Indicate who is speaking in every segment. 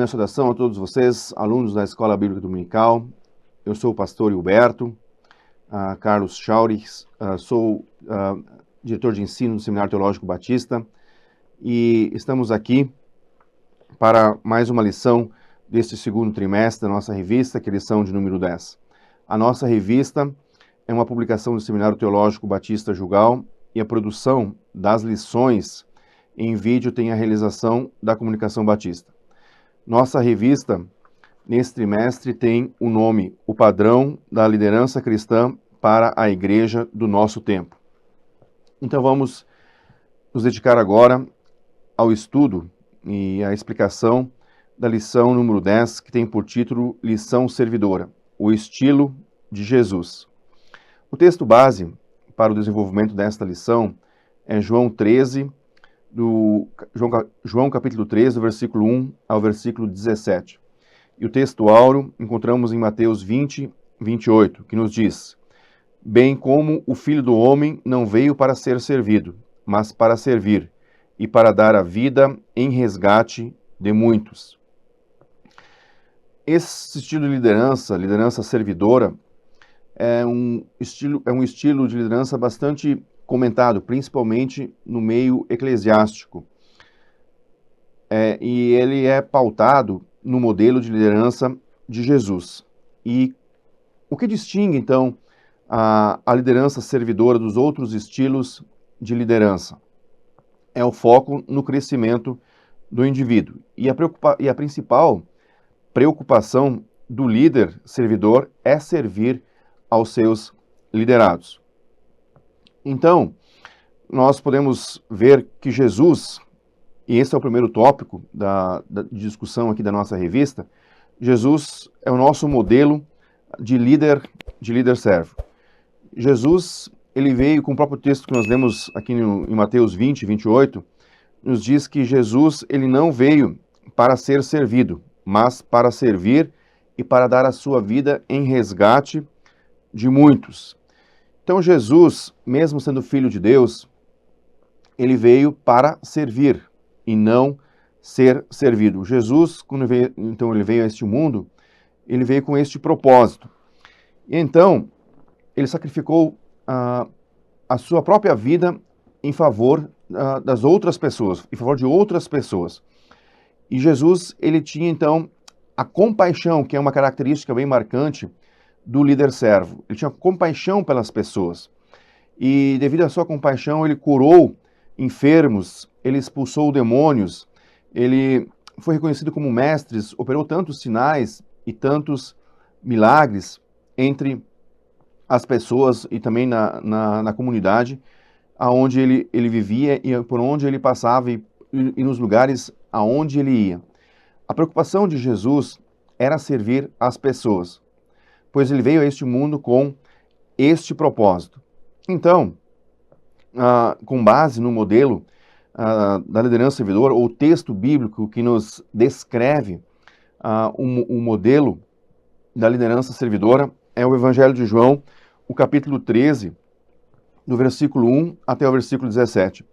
Speaker 1: minha saudação a todos vocês, alunos da Escola Bíblica Dominical. Eu sou o pastor Hilberto Carlos Chaurix, sou diretor de ensino do Seminário Teológico Batista e estamos aqui para mais uma lição deste segundo trimestre da nossa revista, que é a lição de número 10. A nossa revista é uma publicação do Seminário Teológico Batista Jugal e a produção das lições em vídeo tem a realização da Comunicação Batista. Nossa revista, nesse trimestre, tem o nome O Padrão da Liderança Cristã para a Igreja do Nosso Tempo. Então vamos nos dedicar agora ao estudo e à explicação da lição número 10, que tem por título Lição Servidora, o estilo de Jesus. O texto base para o desenvolvimento desta lição é João capítulo 13, do versículo 1 ao versículo 17. E o texto áureo encontramos em Mateus 20, 28, que nos diz: bem como o Filho do Homem não veio para ser servido, mas para servir, e para dar a vida em resgate de muitos. Esse estilo de liderança servidora, é um estilo de liderança bastante comentado, principalmente no meio eclesiástico. E ele é pautado no modelo de liderança de Jesus. E o que distingue, então, a liderança servidora dos outros estilos de liderança? É o foco no crescimento do indivíduo. E a principal preocupação do líder servidor é servir aos seus liderados. Então, nós podemos ver que Jesus, e esse é o primeiro tópico de discussão aqui da nossa revista, Jesus é o nosso modelo de líder servo. Jesus, ele veio com o próprio texto que nós lemos aqui em Mateus 20, 28, nos diz que Jesus, ele não veio para ser servido, mas para servir e para dar a sua vida em resgate de muitos. Então Jesus, mesmo sendo filho de Deus, ele veio para servir e não ser servido. Jesus, quando ele veio a este mundo, ele veio com este propósito. E então, ele sacrificou a sua própria vida em favor das outras pessoas, em favor de outras pessoas. E Jesus, ele tinha então a compaixão, que é uma característica bem marcante do líder servo. Ele tinha compaixão pelas pessoas. E devido à sua compaixão, ele curou enfermos, ele expulsou demônios, ele foi reconhecido como mestre, operou tantos sinais e tantos milagres entre as pessoas e também na comunidade aonde ele vivia e por onde ele passava e nos lugares aonde ele ia. A preocupação de Jesus era servir as pessoas, pois ele veio a este mundo com este propósito. Então, com base no modelo da liderança servidora, ou texto bíblico que nos descreve o modelo da liderança servidora, é o Evangelho de João, o capítulo 13, do versículo 1 até o versículo 17.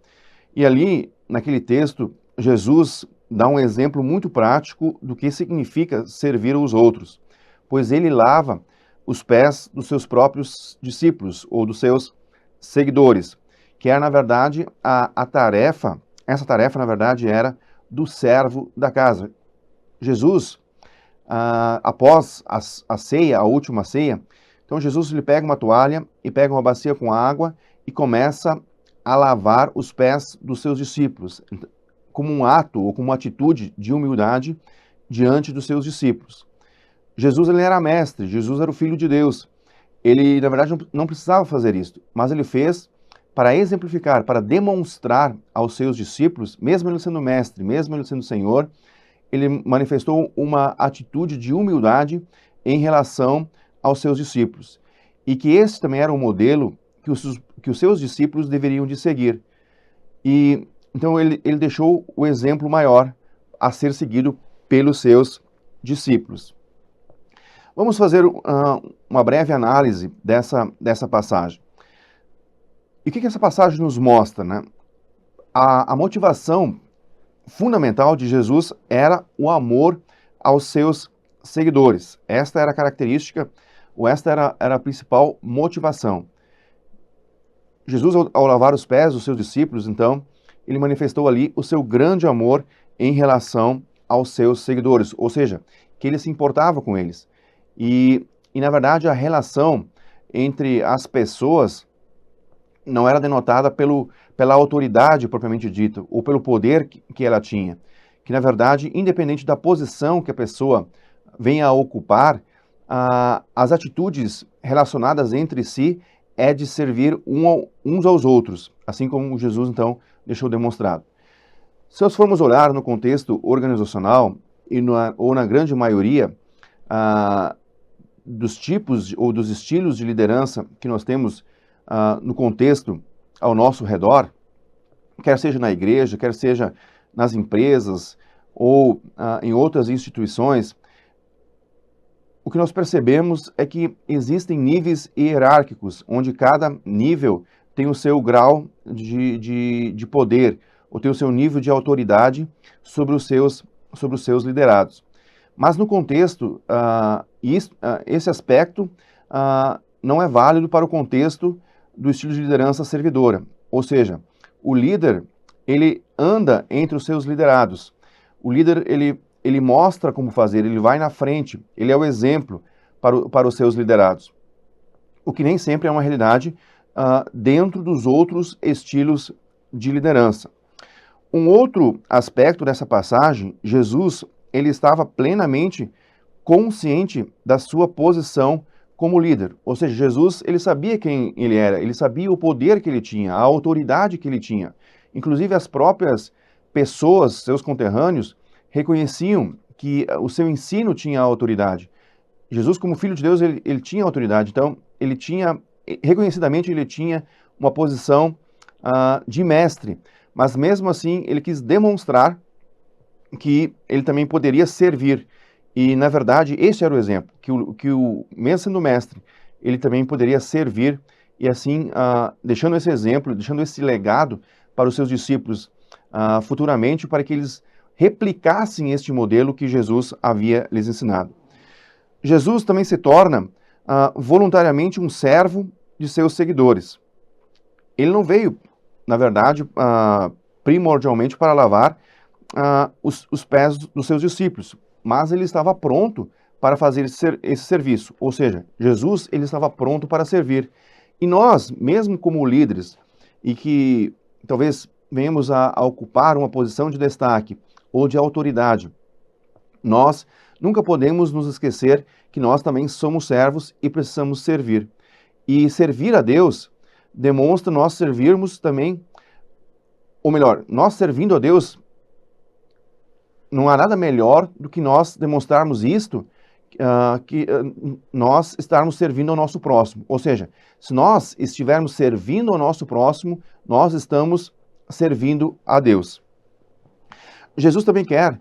Speaker 1: E ali, naquele texto, Jesus dá um exemplo muito prático do que significa servir os outros, pois ele lava os pés dos seus próprios discípulos, ou dos seus seguidores, que era, na verdade, essa tarefa, na verdade, era do servo da casa. Jesus, após a ceia, a última ceia, então Jesus ele pega uma toalha e pega uma bacia com água e começa a lavar os pés dos seus discípulos, como um ato ou como uma atitude de humildade diante dos seus discípulos. Jesus ele era mestre, Jesus era o Filho de Deus. Ele, na verdade, não precisava fazer isso, mas ele fez para exemplificar, para demonstrar aos seus discípulos, mesmo ele sendo mestre, mesmo ele sendo Senhor, ele manifestou uma atitude de humildade em relação aos seus discípulos. E que esse também era um modelo que os seus discípulos deveriam de seguir. E então ele deixou o exemplo maior a ser seguido pelos seus discípulos. Vamos fazer uma breve análise dessa passagem. E o que essa passagem nos mostra, né? A motivação fundamental de Jesus era o amor aos seus seguidores. Esta era a característica, ou esta era a principal motivação. Jesus, ao lavar os pés dos seus discípulos, então, ele manifestou ali o seu grande amor em relação aos seus seguidores, ou seja, que ele se importava com eles. E na verdade, a relação entre as pessoas não era denotada pela autoridade propriamente dita, ou pelo poder que ela tinha. Que, na verdade, independente da posição que a pessoa venha a ocupar, as atitudes relacionadas entre si é de servir uns aos outros, assim como Jesus, então, deixou demonstrado. Se nós formos olhar no contexto organizacional, ou na grande maioria dos tipos ou dos estilos de liderança que nós temos no contexto ao nosso redor, quer seja na igreja, quer seja nas empresas ou em outras instituições, o que nós percebemos é que existem níveis hierárquicos, onde cada nível tem o seu grau de poder, ou tem o seu nível de autoridade sobre os seus liderados. Mas no contexto, esse aspecto não é válido para o contexto do estilo de liderança servidora. Ou seja, o líder, ele anda entre os seus liderados. O líder, ele mostra como fazer, ele vai na frente, ele é o exemplo para os seus liderados. O que nem sempre é uma realidade dentro dos outros estilos de liderança. Um outro aspecto dessa passagem, Jesus, ele estava plenamente consciente da sua posição como líder. Ou seja, Jesus, ele sabia quem ele era, ele sabia o poder que ele tinha, a autoridade que ele tinha. Inclusive as próprias pessoas, seus conterrâneos, reconheciam que o seu ensino tinha autoridade. Jesus, como Filho de Deus, ele tinha autoridade. Então, reconhecidamente, ele tinha uma posição de mestre. Mas mesmo assim, ele quis demonstrar que ele também poderia servir. E, na verdade, esse era o exemplo, que mesmo sendo mestre, ele também poderia servir e assim, deixando esse exemplo, deixando esse legado para os seus discípulos futuramente, para que eles replicassem este modelo que Jesus havia lhes ensinado. Jesus também se torna voluntariamente um servo de seus seguidores. Ele não veio, na verdade, primordialmente para lavar os pés dos seus discípulos, mas ele estava pronto para fazer esse serviço. Ou seja, Jesus, ele estava pronto para servir. E nós, mesmo como líderes, e que talvez venhamos a ocupar uma posição de destaque ou de autoridade, nós nunca podemos nos esquecer que nós também somos servos e precisamos servir. E servir a Deus demonstra nós servirmos também, ou melhor, nós servindo a Deus, não há nada melhor do que nós demonstrarmos isto, nós estarmos servindo ao nosso próximo. Ou seja, se nós estivermos servindo ao nosso próximo, nós estamos servindo a Deus. Jesus também quer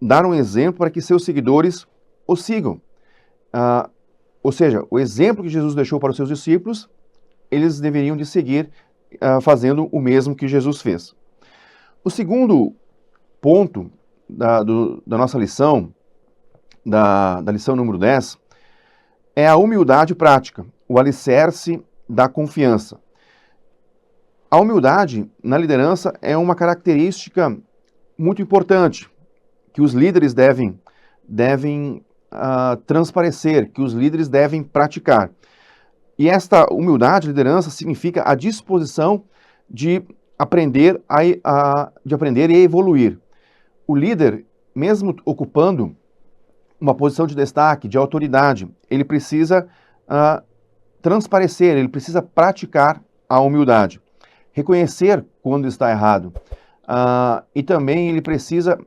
Speaker 1: dar um exemplo para que seus seguidores o sigam. Ou seja, o exemplo que Jesus deixou para os seus discípulos, eles deveriam de seguir fazendo o mesmo que Jesus fez. O segundo ponto da nossa lição, da lição número 10, é a humildade prática, o alicerce da confiança. A humildade na liderança é uma característica muito importante que os líderes devem transparecer, que os líderes devem praticar. E esta humildade, liderança, significa a disposição de aprender e evoluir. O líder, mesmo ocupando uma posição de destaque, de autoridade, ele precisa transparecer, ele precisa praticar a humildade, reconhecer quando está errado. E também ele precisa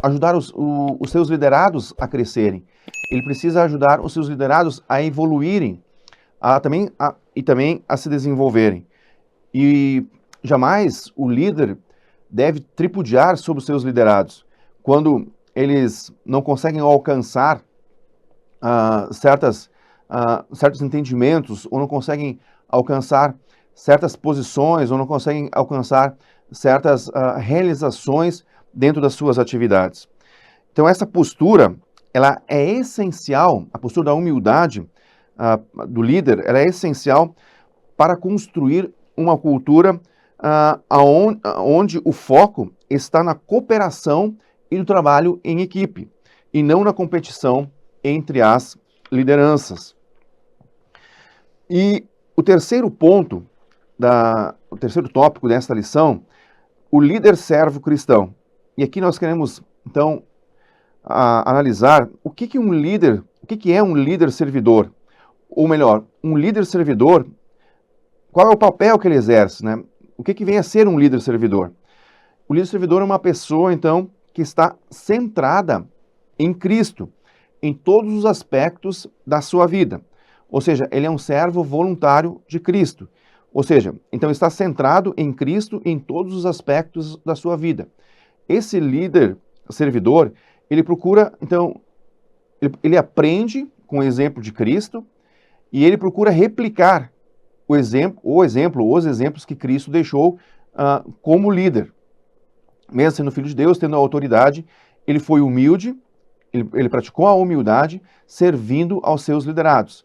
Speaker 1: ajudar os seus liderados a crescerem. Ele precisa ajudar os seus liderados a evoluírem e também a se desenvolverem. E jamais o líder deve tripudiar sobre os seus liderados. Quando eles não conseguem alcançar certos entendimentos, ou não conseguem alcançar certas posições, ou não conseguem alcançar certas realizações dentro das suas atividades. Então essa postura, ela é essencial, a postura da humildade do líder, ela é essencial para construir uma cultura onde o foco está na cooperação e no trabalho em equipe, e não na competição entre as lideranças. E o terceiro ponto, o terceiro tópico desta lição, o líder servo cristão. E aqui nós queremos, então, analisar o que é um líder servidor. Ou melhor, um líder servidor, qual é o papel que ele exerce, né? O que vem a ser um líder servidor? O líder servidor é uma pessoa, então, que está centrada em Cristo, em todos os aspectos da sua vida. Ou seja, ele é um servo voluntário de Cristo. Ou seja, então está centrado em Cristo em todos os aspectos da sua vida. Esse líder servidor, ele procura, então, ele aprende com o exemplo de Cristo e ele procura replicar os exemplos que Cristo deixou como líder. Mesmo sendo filho de Deus, tendo a autoridade, ele foi humilde, ele praticou a humildade, servindo aos seus liderados.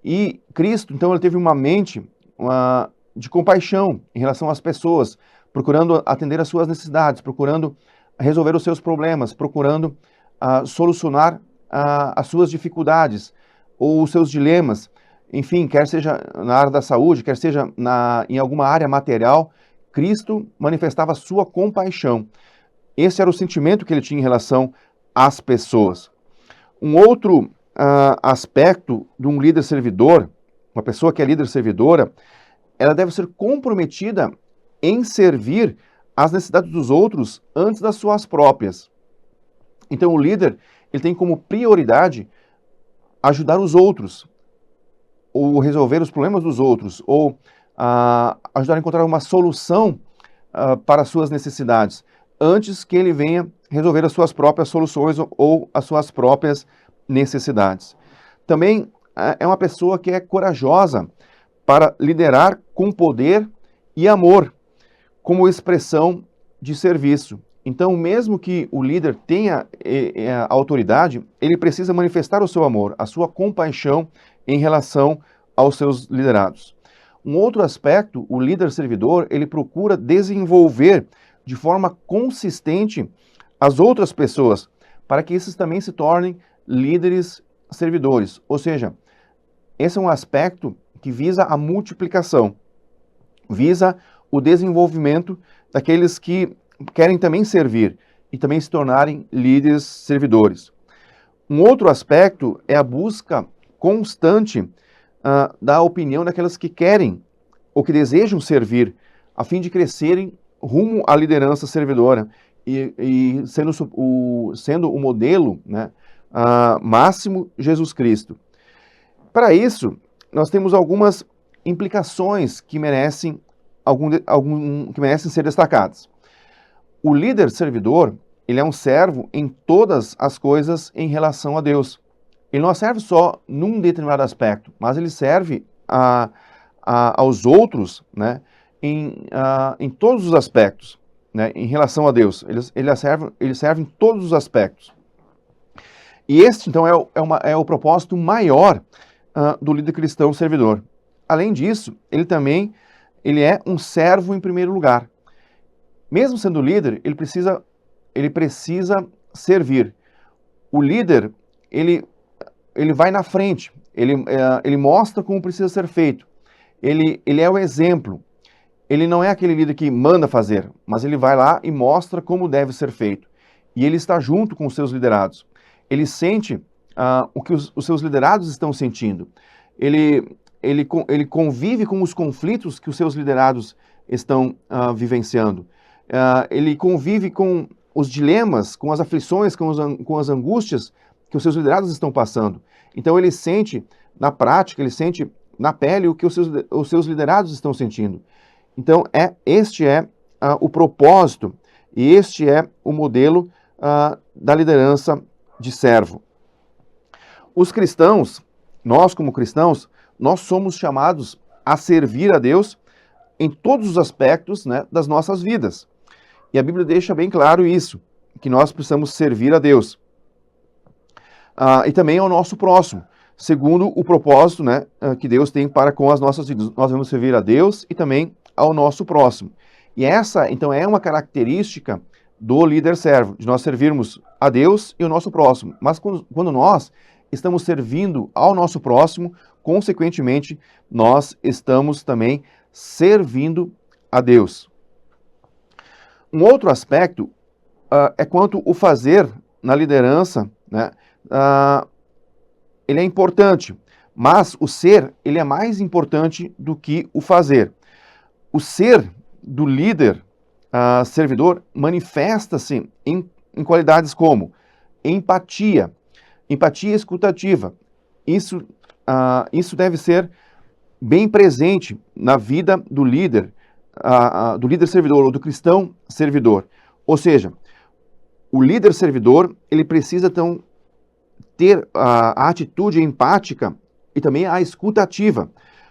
Speaker 1: E Cristo, então, ele teve uma mente de compaixão em relação às pessoas, procurando atender às suas necessidades, procurando resolver os seus problemas, procurando solucionar as suas dificuldades ou os seus dilemas. Enfim, quer seja na área da saúde, quer seja em alguma área material, Cristo manifestava sua compaixão. Esse era o sentimento que ele tinha em relação às pessoas. Um outro aspecto de um líder servidor, uma pessoa que é líder servidora, ela deve ser comprometida em servir as necessidades dos outros antes das suas próprias. Então o líder, ele tem como prioridade ajudar os outros, ou resolver os problemas dos outros, ou ajudar a encontrar uma solução para as suas necessidades, antes que ele venha resolver as suas próprias soluções ou as suas próprias necessidades. Também é uma pessoa que é corajosa para liderar com poder e amor, como expressão de serviço. Então, mesmo que o líder tenha a autoridade, ele precisa manifestar o seu amor, a sua compaixão em relação aos seus liderados. Um outro aspecto, o líder servidor, ele procura desenvolver de forma consistente as outras pessoas, para que esses também se tornem líderes servidores. Ou seja, esse é um aspecto que visa a multiplicação, visa o desenvolvimento daqueles que querem também servir e também se tornarem líderes servidores. Um outro aspecto é a busca constante da opinião daquelas que querem ou que desejam servir, a fim de crescerem rumo à liderança servidora e sendo o modelo, né, máximo Jesus Cristo. Para isso, nós temos algumas implicações que merecem ser destacadas. O líder servidor, ele é um servo em todas as coisas em relação a Deus. Ele não serve só num determinado aspecto, mas ele serve aos outros, né, em todos os aspectos, né, em relação a Deus. Ele serve em todos os aspectos. E este, então, é o propósito maior do líder cristão servidor. Além disso, ele é um servo em primeiro lugar. Mesmo sendo líder, ele precisa servir. O líder, ele vai na frente, ele mostra como precisa ser feito. Ele é o exemplo. Ele não é aquele líder que manda fazer, mas ele vai lá e mostra como deve ser feito. E ele está junto com os seus liderados. Ele sente o que os seus liderados estão sentindo. Ele convive com os conflitos que os seus liderados estão vivenciando. Ele convive com os dilemas, com as aflições, com as angústias que os seus liderados estão passando. Então ele sente na prática, ele sente na pele o que os seus liderados estão sentindo. Então este é o propósito e este é o modelo da liderança de servo. Os cristãos, nós como cristãos, nós somos chamados a servir a Deus em todos os aspectos, né, das nossas vidas. E a Bíblia deixa bem claro isso, que nós precisamos servir a Deus. e também ao nosso próximo, segundo o propósito, né, que Deus tem para com as nossas vidas. Nós devemos servir a Deus e também ao nosso próximo. E essa, então, é uma característica do líder servo, de nós servirmos a Deus e o nosso próximo. Mas quando nós estamos servindo ao nosso próximo, consequentemente, nós estamos também servindo a Deus. Um outro aspecto é quanto o fazer na liderança, né? Ele é importante, mas o ser, ele é mais importante do que o fazer. O ser do líder servidor manifesta-se em qualidades como empatia, empatia escutativa. Isso deve ser bem presente na vida do líder servidor ou do cristão servidor. Ou seja, o líder servidor, ele precisa então ter a atitude empática e também a escutativa,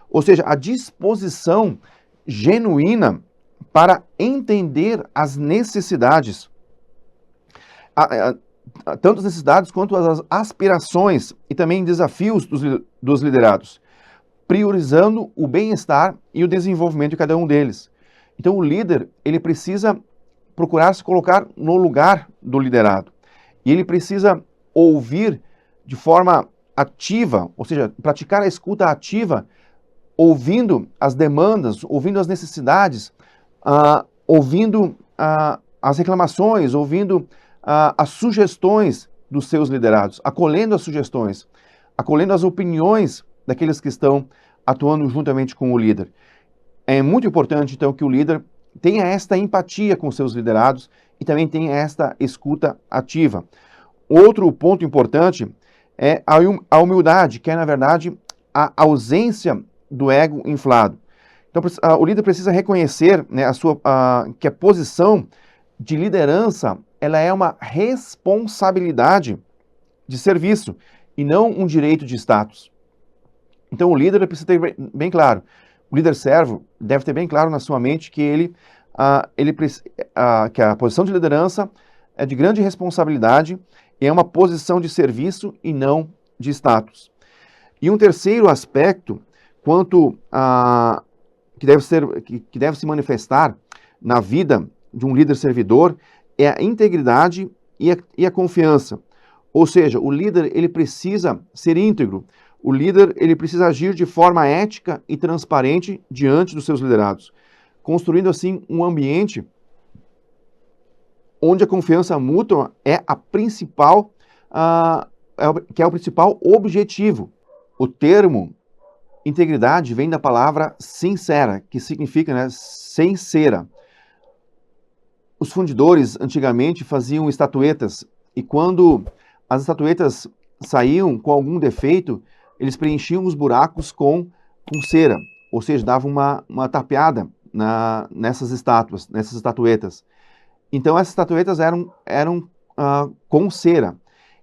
Speaker 1: ou seja, a disposição genuína para entender as necessidades, tanto as necessidades quanto as aspirações e também desafios dos liderados, priorizando o bem-estar e o desenvolvimento de cada um deles. Então o líder, ele precisa procurar se colocar no lugar do liderado, e ele precisa ouvir de forma ativa, ou seja, praticar a escuta ativa, ouvindo as demandas, ouvindo as necessidades, ouvindo as reclamações, ouvindo as sugestões dos seus liderados, acolhendo as sugestões, acolhendo as opiniões daqueles que estão atuando juntamente com o líder. É muito importante, então, que o líder tenha esta empatia com seus liderados e também tenha esta escuta ativa. Outro ponto importante é a humildade, que é, na verdade, a ausência do ego inflado. Então, o líder precisa reconhecer, né, que a posição de liderança ela é uma responsabilidade de serviço e não um direito de status. Então, o líder precisa ter bem claro, o líder servo deve ter bem claro na sua mente que que a posição de liderança é de grande responsabilidade e é uma posição de serviço e não de status. E um terceiro aspecto, que deve se manifestar na vida de um líder servidor, é a integridade e a confiança. Ou seja, o líder ele precisa ser íntegro. O líder ele precisa agir de forma ética e transparente diante dos seus liderados, construindo assim um ambiente onde a confiança mútua é o principal objetivo. O termo integridade vem da palavra sincera, que significa, né, sem cera. Os fundidores antigamente faziam estatuetas e quando as estatuetas saíam com algum defeito, eles preenchiam os buracos com cera, ou seja, davam uma tapeada nessas estatuetas. Então essas estatuetas eram com cera.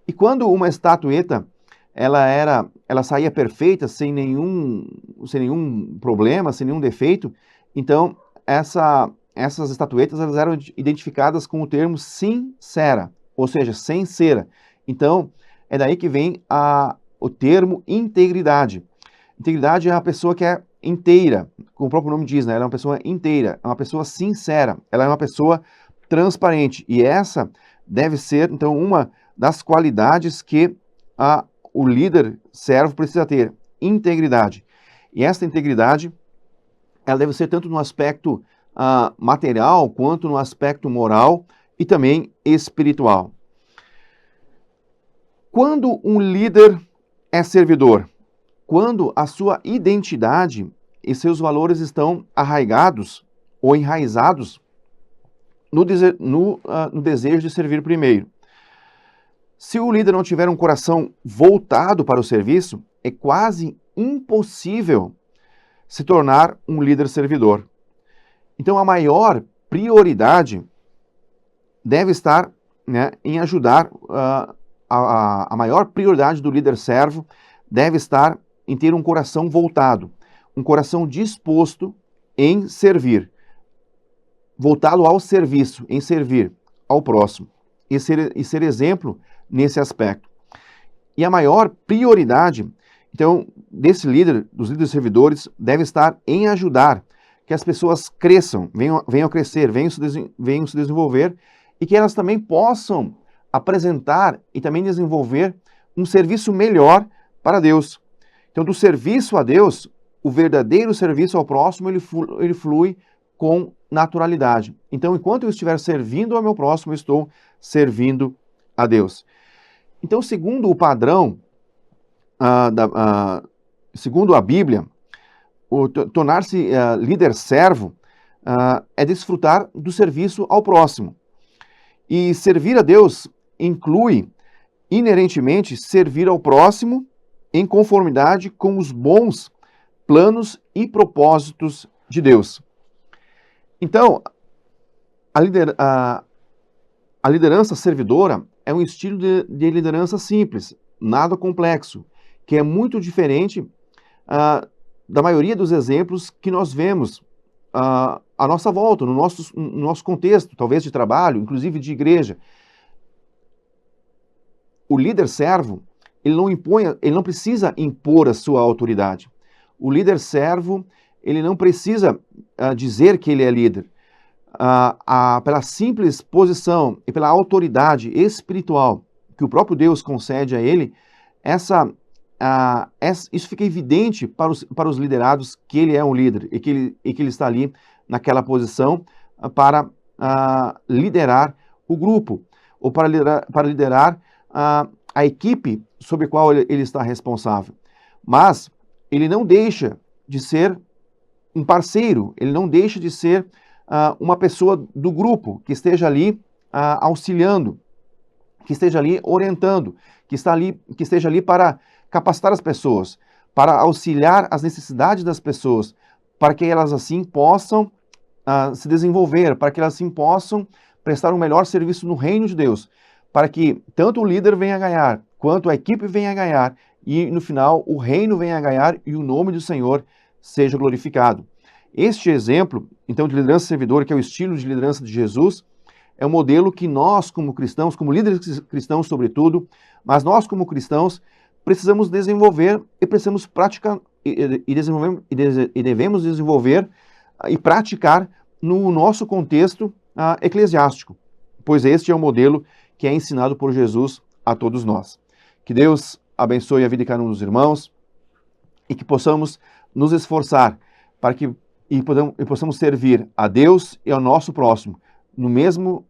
Speaker 1: E quando uma estatueta ela saía perfeita, sem nenhum problema, sem nenhum defeito, então essas estatuetas elas eram identificadas com o termo sincera, ou seja, sem cera. Então é daí que vem o termo integridade. Integridade é uma pessoa que é inteira, como o próprio nome diz, né? Ela é uma pessoa inteira, é uma pessoa sincera, ela é uma pessoa transparente. E essa deve ser, então, uma das qualidades que o líder servo precisa ter, integridade. E essa integridade, ela deve ser tanto no aspecto material, quanto no aspecto moral e também espiritual. Quando um líder é servidor? Quando a sua identidade e seus valores estão arraigados ou enraizados no desejo de servir primeiro. Se o líder não tiver um coração voltado para o serviço, é quase impossível se tornar um líder servidor. Então, a maior prioridade deve estar, né, em ajudar, a maior prioridade do líder servo deve estar em ter um coração voltado, um coração disposto em servir, voltado ao serviço, em servir ao próximo, e ser exemplo nesse aspecto. E a maior prioridade, então, desse líder, dos líderes servidores, deve estar em ajudar que as pessoas cresçam, venham a crescer, venham se desenvolver e que elas também possam apresentar e também desenvolver um serviço melhor para Deus. Então, do serviço a Deus, o verdadeiro serviço ao próximo, ele flui com naturalidade. Então, enquanto eu estiver servindo ao meu próximo, eu estou servindo a Deus. Então, segundo o padrão, segundo a Bíblia, tornar-se líder servo é desfrutar do serviço ao próximo. E servir a Deus inclui, inerentemente, servir ao próximo em conformidade com os bons planos e propósitos de Deus. Então, a liderança servidora é um estilo de liderança simples, nada complexo, que é muito diferente da maioria dos exemplos que nós vemos à nossa volta, no nosso contexto, talvez de trabalho, inclusive de igreja. O líder servo, ele não precisa impor a sua autoridade. O líder servo, ele não precisa dizer que ele é líder. Pela simples posição e pela autoridade espiritual que o próprio Deus concede a ele, isso fica evidente para os liderados que ele é um líder e que ele está ali naquela posição para liderar o grupo ou para liderar a equipe sobre a qual ele está responsável. Mas ele não deixa de ser um parceiro, ele não deixa de ser uma pessoa do grupo que esteja ali auxiliando, que esteja ali orientando, que esteja ali para capacitar as pessoas, para auxiliar as necessidades das pessoas, para que elas assim possam se desenvolver, para que elas assim possam prestar um melhor serviço no reino de Deus, para que tanto o líder venha a ganhar, quanto a equipe venha a ganhar, e no final o reino venha a ganhar e o nome do Senhor seja glorificado. Este exemplo, então, de liderança servidora, que é o estilo de liderança de Jesus, é um modelo que nós, como cristãos, como líderes cristãos sobretudo, mas nós como cristãos, precisamos desenvolver e precisamos praticar e devemos desenvolver e praticar no nosso contexto eclesiástico, pois este é o modelo que é ensinado por Jesus a todos nós. Que Deus abençoe a vida de cada um dos irmãos e que possamos nos esforçar para que possamos servir a Deus e ao nosso próximo no mesmo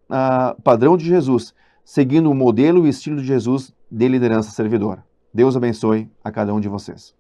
Speaker 1: padrão de Jesus, seguindo o modelo e estilo de Jesus de liderança servidora. Deus abençoe a cada um de vocês.